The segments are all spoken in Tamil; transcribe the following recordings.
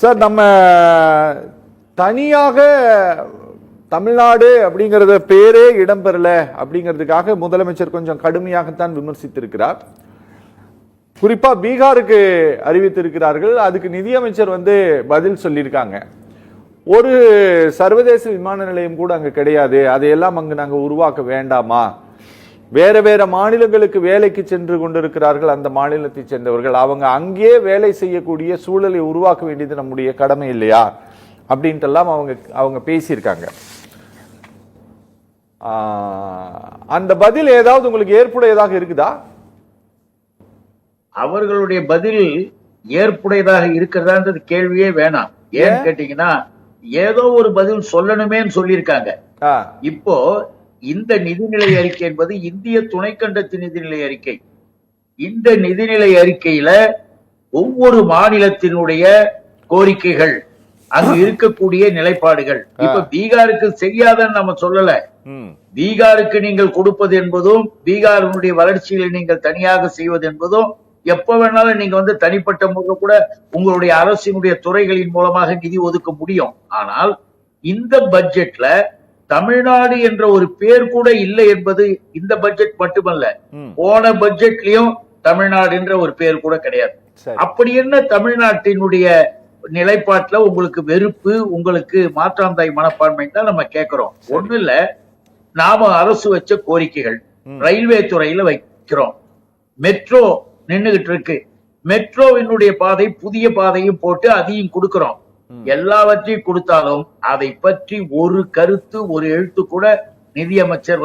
சார், நம்ம தனியாக தமிழ்நாடு அப்படிங்கறத பேரே இடம்பெறல அப்படிங்கிறதுக்காக முதலமைச்சர் கொஞ்சம் கடுமையாகத்தான் விமர்சித்திருக்கிறார். குறிப்பா பீகாருக்கு அறிவித்திருக்கிறார்கள். அதுக்கு நிதியமைச்சர் பதில் சொல்லியிருக்காங்க. ஒரு சர்வதேச விமான நிலையம் கூட அங்க கிடையாது, அதையெல்லாம் அங்கு நாங்க உருவாக்க வேண்டாமா? வேற வேற மாநிலங்களுக்கு வேலைக்கு சென்று கொண்டிருக்கிறார்கள் அந்த மாநிலத்தை சேர்ந்தவர்கள், அவங்க அங்கே வேலை செய்யக்கூடிய சூழலை உருவாக்க வேண்டியது நம்முடைய கடமை இல்லையா அப்படின்ட்டு எல்லாம் அவங்க பேசியிருக்காங்க. அந்த பதில் ஏதாவது உங்களுக்கு ஏற்புடையதாக இருக்குதா? அவர்களுடைய பதில் ஏற்புடையதாக இருக்கிறதான்றது கேள்வியே வேணாம். ஏன்னு கேட்டீங்கன்னா, ஏதோ ஒரு பதில் சொல்லணுமேன்னு சொல்லியிருக்காங்க. இப்போ இந்த நிதிநிலை அறிக்கை என்பது இந்திய துணைக்கண்டத்தின் நிதிநிலை அறிக்கை. இந்த நிதிநிலை அறிக்கையில ஒவ்வொரு மாநிலத்தினுடைய கோரிக்கைகள், அங்கு இருக்கக்கூடிய நிலைப்பாடுகள், இப்ப பீகாருக்கு செய்யாதன்னு நம்ம சொல்லல. பீகாருக்கு நீங்கள் கொடுப்பது என்பதும் பீகாரினுடைய வளர்ச்சிகளை நீங்கள் தனியாக செய்வது என்பதும் எப்ப வேணாலும் நீங்க தனிப்பட்ட முறையில் கூட உங்களுடைய அரசினுடைய துறைகளின் மூலமாக நிதி ஒதுக்க முடியும். ஆனால் இந்த பட்ஜெட்ல தமிழ்நாடு என்ற ஒரு பேர் கூட இல்லை என்பது இந்த பட்ஜெட் மட்டுமல்ல, போன பட்ஜெட்லயும் தமிழ்நாடு என்ற ஒரு பேர் கூட கிடையாது. அப்படி என்ன தமிழ்நாட்டினுடைய நிலைப்பாட்டுல உங்களுக்கு வெறுப்பு, உங்களுக்கு மாற்றாந்தாய் மனப்பான்மை தான் நம்ம கேட்கிறோம். ஒண்ணு இல்ல, நாம அரசு வச்ச கோரிக்கைகள் ரயில்வே துறையில வைக்கிறோம். மெட்ரோ நின்னுகிட்டு இருக்கு, மெட்ரோவினுடைய பாதை புதிய பாதையும் போட்டு அதையும் கொடுக்கிறோம். எல்லாவற்றையும் கொடுத்தாலும் அதை பற்றி ஒரு கருத்து, ஒரு எழுத்து கூட நிதியமைச்சர்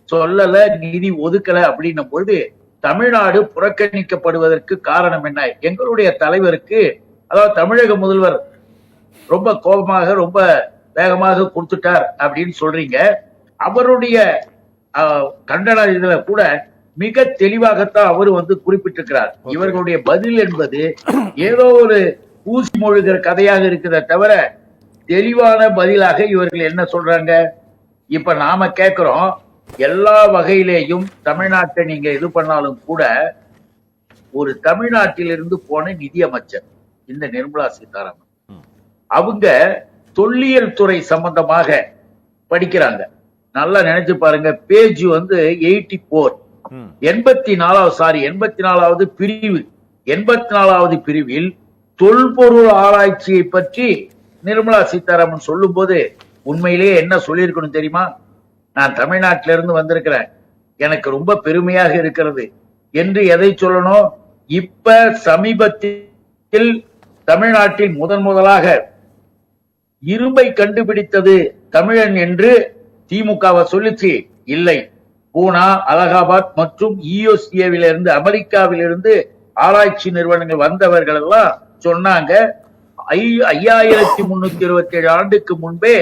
சொல்லல, நிதி ஒதுக்கல. அப்படின்னும் பொழுது தமிழ்நாடு புறக்கணிக்கப்படுவதற்கு காரணம் என்ன? எங்களுடைய தலைவருக்கு, அதாவது தமிழக முதல்வர் ரொம்ப கோபமாக ரொம்ப வேகமாக கொடுத்துட்டார் அப்படின்னு சொல்றீங்க. அவருடைய கண்டன இதுல கூட மிக தெளிவாகத்தான் அவர் குறிப்பிட்டிருக்கிறார். இவர்களுடைய பதில் என்பது ஏதோ ஒரு ஊசி மொழிகிற கதையாக இருக்கிறத தவிர தெளிவான பதிலாக இவர்கள் என்ன சொல்றாங்க? இப்ப நாம கேட்கிறோம், எல்லா வகையிலேயும் தமிழ்நாட்டை நீங்க இது பண்ணாலும் கூட ஒரு தமிழ்நாட்டிலிருந்து போன நிதியமைச்சர் இந்த நிர்மலா சீதாராமன், அவங்க தொல்லியல் துறை சம்பந்தமாக படிக்கிறாங்க. நல்லா நினைச்சு பாருங்க, பேஜ் 84 84வது பிரிவு, 84வது பிரிவில் தொல்பொருள் ஆராய்ச்சியை பற்றி நிர்மலா சீதாராமன் சொல்லும் போது உண்மையிலேயே என்ன சொல்லியிருக்கணும் தெரியுமா? நான் தமிழ்நாட்டிலிருந்து வந்திருக்கிறேன், எனக்கு ரொம்ப பெருமையாக இருக்கிறது என்று எதை சொல்லணும்? இப்ப சமீபத்தில் தமிழ்நாட்டில் முதலாக இரும்பை கண்டுபிடித்தது தமிழன் என்று திமுகவை சொல்லிச்சு. இல்லை, பூனா, அலகாபாத் மற்றும் யுஎஸ்ஏவிலிருந்து, அமெரிக்காவிலிருந்து ஆராய்ச்சி நிறுவனங்கள் வந்தவர்கள் எல்லாம் சொன்னாங்க, 5327 ஆண்டுக்கு முன்பே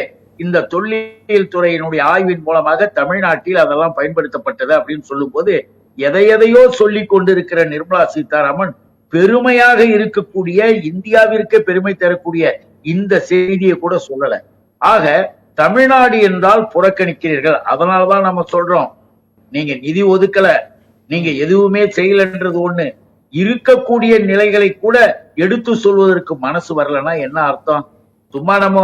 இந்த தொல்லியல் துறையினுடைய ஆய்வின் மூலமாக தமிழ்நாட்டில் அதெல்லாம் பயன்படுத்தப்பட்டது அப்படின்னு சொல்லும் போது எதையோ சொல்லிக் கொண்டிருக்கிற நிர்மலா சீதாராமன் பெருமையாக இருக்கக்கூடிய, இந்தியாவிற்கே பெருமை தரக்கூடிய இந்த செய்தியை கூட சொல்லல. ஆக தமிழ்நாடு என்றால் புறக்கணிக்கிறீர்கள். அதனாலதான் நம்ம சொல்றோம், நீங்க நிதி ஒதுக்கல, நீங்க எதுவுமே செய்யலன்றது ஒண்ணு, இருக்கக்கூடிய நிலைகளை கூட எடுத்து சொல்வதற்கு மனசு வரலன்னா என்ன அர்த்தம்? சும்மா நம்ம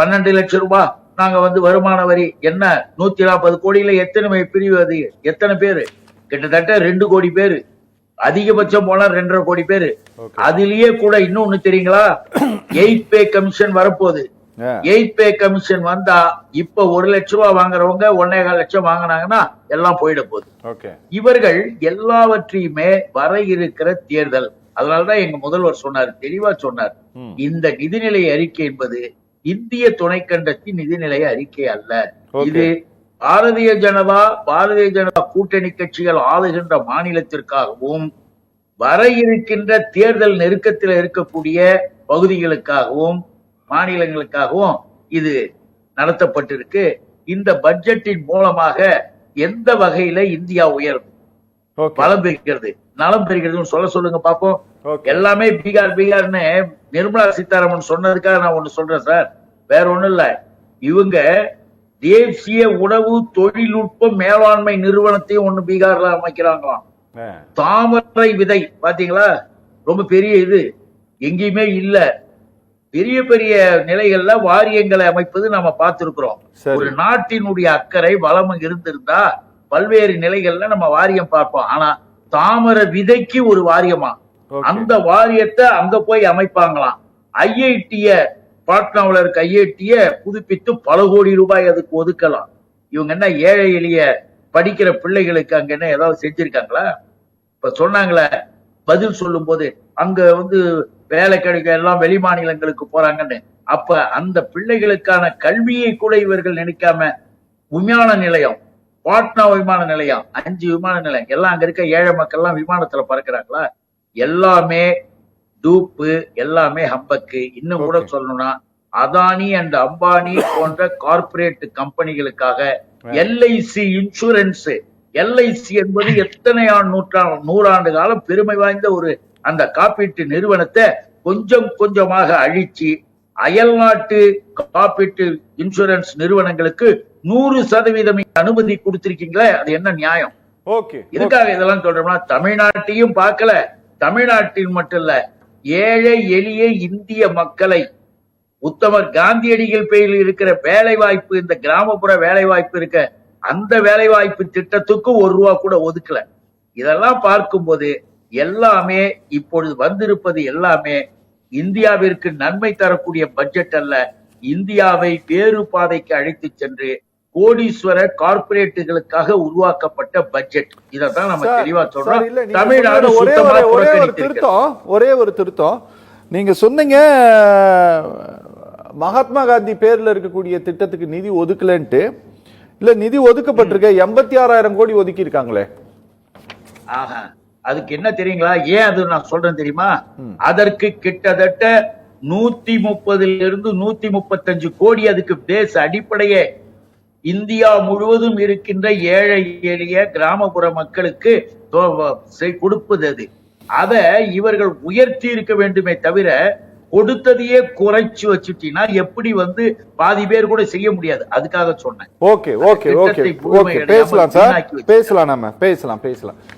12 லட்சம் ரூபாய் நாங்க வருமான வரி என்ன 140 கோடியில எத்தனை பிரிவு, அது எத்தனை பேரு? கிட்டத்தட்ட 2 கோடி பேரு, அதிகபட்சம் போனா 2.5 கோடி பேரு. அதுலயே கூட இன்னொன்னு தெரியுங்களா, 8 பே கமிஷன் வரப்போகுது. 8 பே கமிஷன் வந்தா இப்ப 1 லட்சம் ரூபாய் வாங்குறவங்க 1.25 லட்சம் வாங்கினாங்கன்னா எல்லாம் போயிட போகுது. இவர்கள் எல்லாவற்றையுமே வர இருக்கிற தேர்தல். அதனாலதான் எங்க முதல்வர் சொன்னார், தெளிவா சொன்னார், இந்த நிதிநிலை அறிக்கை என்பது இந்திய துணைக்கண்டத்தின் நிதிநிலை அறிக்கை அல்ல. இது பாரதிய ஜனதா கூட்டணி கட்சிகள் ஆளுகின்ற மாநிலத்திற்காகவும் வர இருக்கின்ற தேர்தல் நெருக்கத்தில் இருக்கக்கூடிய பகுதிகளுக்காகவும் மாநிலங்களுக்காகவும் இது நடத்தப்பட்டிருக்கு. இந்த பட்ஜெட்டின் மூலமாக எந்த வகையில இந்தியா உயரும், பலம் பெறுகிறது, நலம் பெறுகிறது சொல்லுங்க பாப்போம். எல்லாமே பீகார்னு நிர்மலா சீதாராமன் சொன்னதுக்காக நான் ஒண்ணு சொல்றேன் சார், வேற ஒண்ணும் இல்ல. இவங்க தேசிய உணவு தொழில்நுட்ப மேலாண்மை நிறுவனத்தையும் ஒண்ணு பீகார்ல அமைக்கிறாங்களாம். தாமரை விதை பாத்தீங்களா, ரொம்ப பெரிய இது, எங்கேயுமே இல்ல. பெரிய பெரிய நிலைகள்ல வாரியங்களை அமைப்பது நாம பார்த்திருக்கிறோம். ஒரு நாட்டினுடைய அக்கறை வளம் இருந்திருந்தா பல்வேறு நிலைகள்ல நம்ம வாரியம் பார்ப்போம். ஆனா தாமர விதைக்கு ஒரு வாரியமா, அந்த வாரியத்தை அங்க போய் அமைப்பாங்களாம். ஐஐடிய பாட்னாவில் இருக்க ஐஐடிய புதுப்பித்து பல கோடி ரூபாய் அதுக்கு ஒதுக்கலாம். இவங்க என்ன ஏழை எளிய படிக்கிற பிள்ளைகளுக்கு அங்க என்ன ஏதாவது செஞ்சிருக்காங்களா? இப்ப சொன்னாங்களே பதில் சொல்லும் போது அங்க வேலை கிடைக்க எல்லாம் வெளி மாநிலங்களுக்கு போறாங்கன்னு. அப்ப அந்த பிள்ளைகளுக்கான கல்வியை கூட இவர்கள் நினைக்காம விமான நிலையம், பாட்னா விமான நிலையம், 5 விமான நிலையம் எல்லாம் அங்க இருக்க ஏழை மக்கள் எல்லாம் விமானத்துல பறக்கிறாங்களா? எல்லாமே டூப்பு, எல்லாமே ஹம்பக்கு. இன்னும் கூட சொல்லணும்னா அதானி அண்ட் அம்பானி போன்ற கார்பரேட் கம்பெனிகளுக்காக எல்ஐசி இன்சூரன்ஸ், எல்ஐசி என்பது எத்தனை நூறாண்டு காலம் பெருமை வாய்ந்த ஒரு அந்த காப்பீட்டு நிறுவனத்தை கொஞ்சம் கொஞ்சமாக அழிச்சு அயல்நாட்டு காப்பீட்டு இன்சூரன்ஸ் நிறுவனங்களுக்கு 100% அனுமதி கொடுத்திருக்கீங்களே, அது என்ன நியாயம்? இதுக்காக இதெல்லாம் சொல்றோம்னா தமிழ்நாட்டையும் பார்க்கல, தமிழ்நாட்டில் மட்டும் இல்ல ஏழை எளிய இந்திய மக்களை உத்தமர் காந்தியடிகள் பெயரில் இருக்கிற வேலை வாய்ப்பு, இந்த கிராமப்புற வேலை வாய்ப்பு இருக்க அந்த வேலை வாய்ப்பு திட்டத்துக்கு ₹1 கூட ஒதுக்கல. இதெல்லாம் பார்க்கும்போது எல்லாமே இப்பொழுது வந்திருப்பது எல்லாமே இந்தியாவிற்கு நன்மை தரக்கூடிய பட்ஜெட் அல்ல, இந்தியாவை வேறு பாதைக்கு அழைத்து சென்று கோடீஸ்வர கார்பரேட்டுகளுக்காக உருவாக்கப்பட்ட பட்ஜெட். இதான் நம்ம தெளிவா சொல்றோம். தமிழ்நாடு ஒரே ஒரு திருத்தம் நீங்க சொன்னீங்க, மகாத்மா காந்தி பேர்ல இருக்கக்கூடிய திட்டத்துக்கு நிதி ஒதுக்கலன்ட்டு. இல்ல, நிதி ஒதுக்கப்பட்டிருக்க 86,000 கோடி ஒதுக்கி இருக்காங்களே. அதுக்கு என்ன தெரியுங்களா? ஏன் அது நான் சொல்றேன் தெரியுமா? அதற்கு கிட்டத்தட்ட 130 to 135 கோடி அதுக்கு பேஸ் அடிப்படையே இந்தியா முழுவதும் இருக்கின்ற ஏழை எளிய கிராமப்புற மக்களுக்கு கொடுப்பது. அது அதை இவர்கள் உயர்த்தி இருக்க வேண்டுமே தவிர கொடுத்ததையே குறைச்சு வச்சுட்டீங்கன்னா எப்படி பாதி பேர் கூட செய்ய முடியாது. அதுக்காக சொன்னேன். ஓகே, பேசலாம் சார், பேசலாம்.